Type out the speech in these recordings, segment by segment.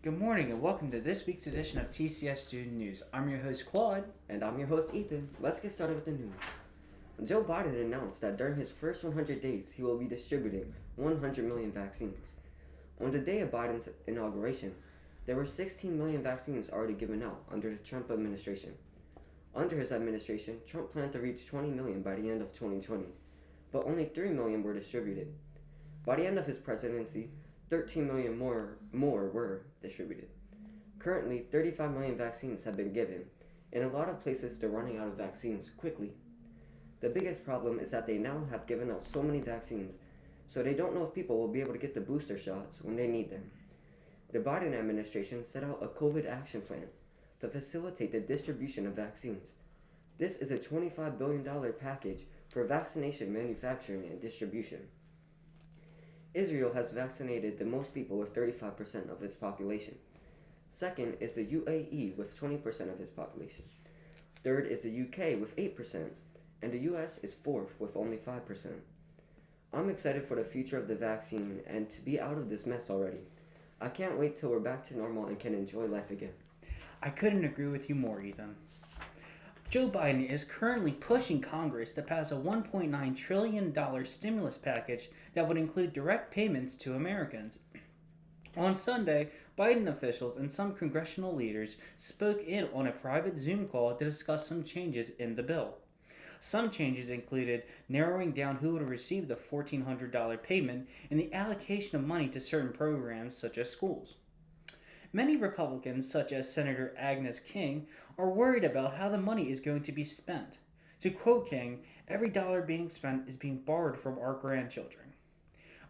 Good morning and welcome to this week's edition of TCS Student News. I'm your host Claude. And I'm your host Ethan. Let's get started with the news. Joe Biden announced that during his first 100 days, he will be distributing 100 million vaccines. On the day of Biden's inauguration, there were 16 million vaccines already given out under the Trump administration. Under his administration, Trump planned to reach 20 million by the end of 2020, but only 3 million were distributed. By the end of his presidency, 13 million more were distributed. Currently, 35 million vaccines have been given. In a lot of places, they're running out of vaccines quickly. The biggest problem is that they now have given out so many vaccines, so they don't know if people will be able to get the booster shots when they need them. The Biden administration set out a COVID action plan to facilitate the distribution of vaccines. This is a $25 billion package for vaccination manufacturing and distribution. Israel has vaccinated the most people with 35% of its population. Second is the UAE with 20% of its population. Third is the UK with 8%, and the US is fourth with only 5%. I'm excited for the future of the vaccine and to be out of this mess already. I can't wait till we're back to normal and can enjoy life again. I couldn't agree with you more, Ethan. Joe Biden is currently pushing Congress to pass a $1.9 trillion stimulus package that would include direct payments to Americans. On Sunday, Biden officials and some congressional leaders spoke in on a private Zoom call to discuss some changes in the bill. Some changes included narrowing down who would receive the $1,400 payment and the allocation of money to certain programs such as schools. Many Republicans, such as Senator Agnes King, are worried about how the money is going to be spent. To quote King, "Every dollar being spent is being borrowed from our grandchildren."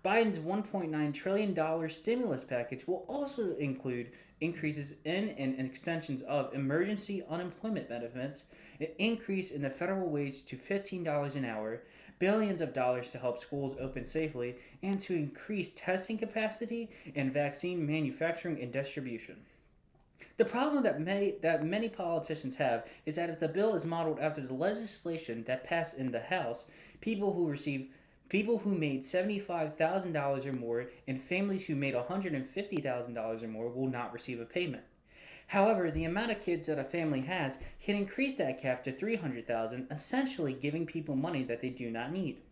Biden's $1.9 trillion stimulus package will also include increases in and extensions of emergency unemployment benefits, an increase in the federal wage to $15 an hour, billions of dollars to help schools open safely, and to increase testing capacity and vaccine manufacturing and distribution. The problem that many politicians have is that if the bill is modeled after the legislation that passed in the House, people who made $75,000 or more and families who made $150,000 or more will not receive a payment. However, the amount of kids that a family has can increase that cap to $300,000, essentially giving people money that they do not need.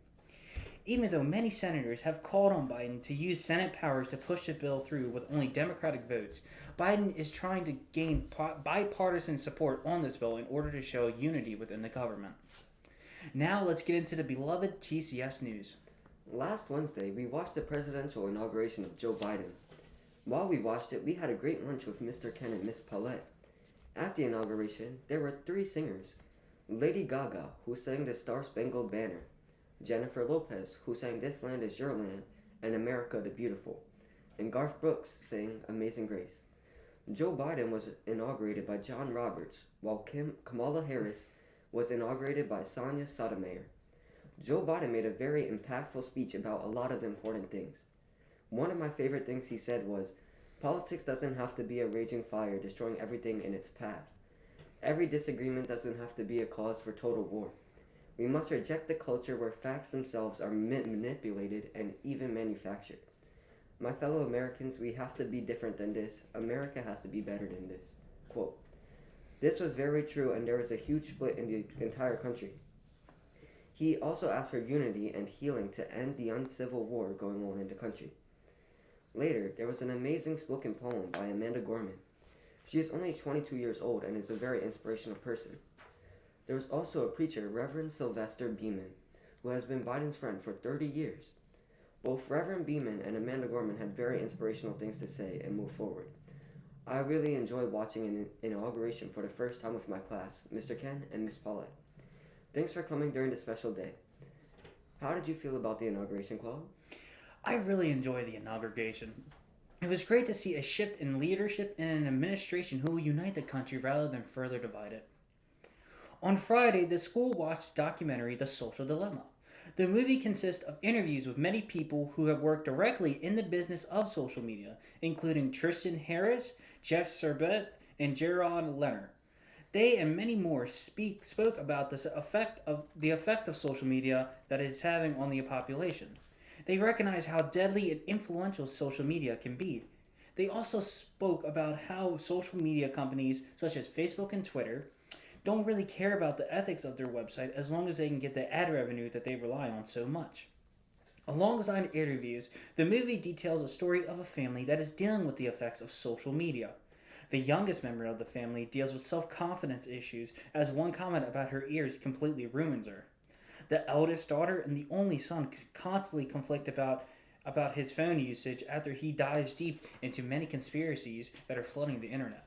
Even though many senators have called on Biden to use Senate powers to push the bill through with only Democratic votes, Biden is trying to gain bipartisan support on this bill in order to show unity within the government. Now let's get into the beloved TCS news. Last Wednesday, we watched the presidential inauguration of Joe Biden. While we watched it, we had a great lunch with Mr. Ken and Miss Paulette. At the inauguration, there were 3 singers. Lady Gaga, who sang the Star-Spangled Banner. Jennifer Lopez, who sang This Land Is Your Land and America the Beautiful. And Garth Brooks sang Amazing Grace. Joe Biden was inaugurated by John Roberts, while Kamala Harris was inaugurated by Sonia Sotomayor. Joe Biden made a very impactful speech about a lot of important things. One of my favorite things he said was, "Politics doesn't have to be a raging fire destroying everything in its path. Every disagreement doesn't have to be a cause for total war. We must reject the culture where facts themselves are manipulated and even manufactured. My fellow Americans, we have to be different than this. America has to be better than this." Quote. This was very true, and there was a huge split in the entire country. He also asked for unity and healing to end the uncivil war going on in the country. Later, there was an amazing spoken poem by Amanda Gorman. She is only 22 years old and is a very inspirational person. There was also a preacher, Reverend Sylvester Beeman, who has been Biden's friend for 30 years. Both Reverend Beeman and Amanda Gorman had very inspirational things to say and move forward. I really enjoyed watching an inauguration for the first time with my class, Mr. Ken and Miss Paulette. Thanks for coming during this special day. How did you feel about the inauguration, Claude? I really enjoyed the inauguration. It was great to see a shift in leadership and an administration who will unite the country rather than further divide it. On Friday, the school watched documentary The Social Dilemma. The movie consists of interviews with many people who have worked directly in the business of social media, including Tristan Harris, Jeff Serbett, and Jaron Leonard. They and many more spoke about the effect of social media that it's having on the population. They recognize how deadly and influential social media can be. They also spoke about how social media companies such as Facebook and Twitter don't really care about the ethics of their website as long as they can get the ad revenue that they rely on so much. Alongside interviews, the movie details a story of a family that is dealing with the effects of social media. The youngest member of the family deals with self confidence issues, as one comment about her ears completely ruins her. The eldest daughter and the only son constantly conflict about his phone usage after he dives deep into many conspiracies that are flooding the internet.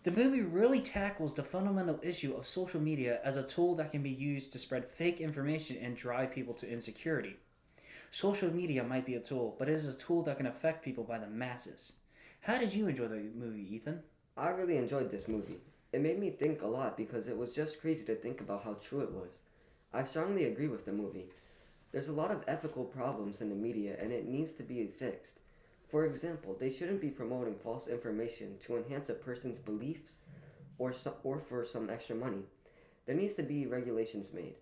The movie really tackles the fundamental issue of social media as a tool that can be used to spread fake information and drive people to insecurity. Social media might be a tool, but it is a tool that can affect people by the masses. How did you enjoy the movie, Ethan? I really enjoyed this movie. It made me think a lot because it was just crazy to think about how true it was. I strongly agree with the movie. There's a lot of ethical problems in the media and it needs to be fixed. For example, they shouldn't be promoting false information to enhance a person's beliefs or for some extra money. There needs to be regulations made.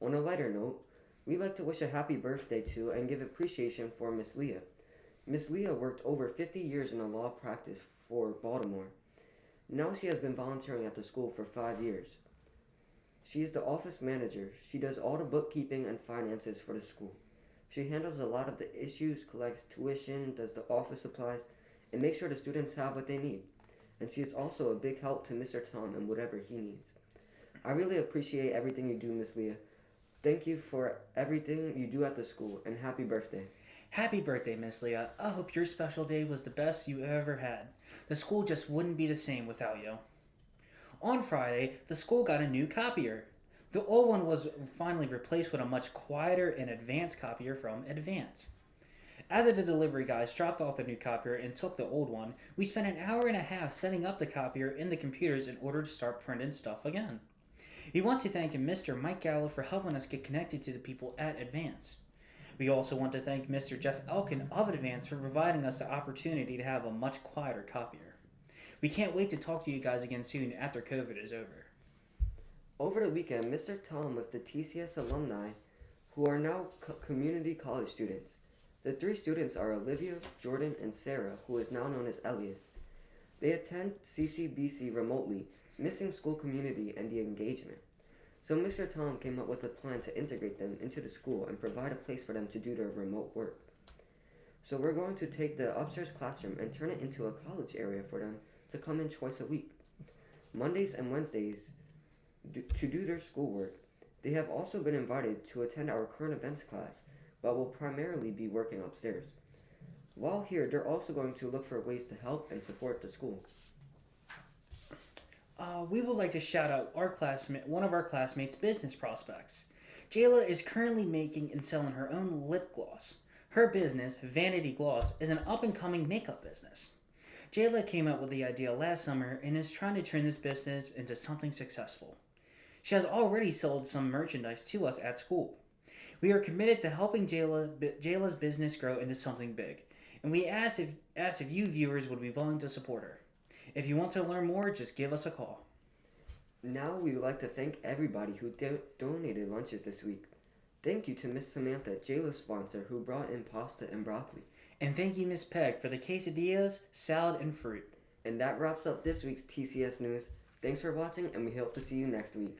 On a lighter note, we'd like to wish a happy birthday to and give appreciation for Miss Leah. Miss Leah worked over 50 years in a law practice for Baltimore. Now she has been volunteering at the school for 5 years. She is the office manager. She does all the bookkeeping and finances for the school. She handles a lot of the issues, collects tuition, does the office supplies, and makes sure the students have what they need. And she is also a big help to Mr. Tom in whatever he needs. I really appreciate everything you do, Miss Leah. Thank you for everything you do at the school, and happy birthday. Happy birthday, Miss Leah. I hope your special day was the best you ever had. The school just wouldn't be the same without you. On Friday, the school got a new copier. The old one was finally replaced with a much quieter and advanced copier from Advance. After the delivery guys dropped off the new copier and took the old one, we spent an hour and a half setting up the copier in the computers in order to start printing stuff again. We want to thank Mr. Mike Gallo for helping us get connected to the people at Advance. We also want to thank Mr. Jeff Elkin of Advance for providing us the opportunity to have a much quieter copier. We can't wait to talk to you guys again soon after COVID is over. Over the weekend, Mr. Tom with the TCS alumni, who are now community college students. The 3 students are Olivia, Jordan, and Sarah, who is now known as Elias. They attend CCBC remotely, missing school community and the engagement. So Mr. Tom came up with a plan to integrate them into the school and provide a place for them to do their remote work. So we're going to take the upstairs classroom and turn it into a college area for them to come in twice a week, Mondays and Wednesdays, to do their schoolwork. They have also been invited to attend our current events class, but will primarily be working upstairs. While here, they're also going to look for ways to help and support the school. We would like to shout out one of our classmates' business prospects. Jayla is currently making and selling her own lip gloss. Her business, Vanity Gloss, is an up-and-coming makeup business. Jayla came up with the idea last summer and is trying to turn this business into something successful. She has already sold some merchandise to us at school. We are committed to helping Jayla's business grow into something big, and we ask if you viewers would be willing to support her. If you want to learn more, just give us a call. Now we would like to thank everybody who donated lunches this week. Thank you to Miss Samantha, Jayla's sponsor, who brought in pasta and broccoli. And thank you, Miss Peg, for the quesadillas, salad, and fruit. And that wraps up this week's TCS News. Thanks for watching, and we hope to see you next week.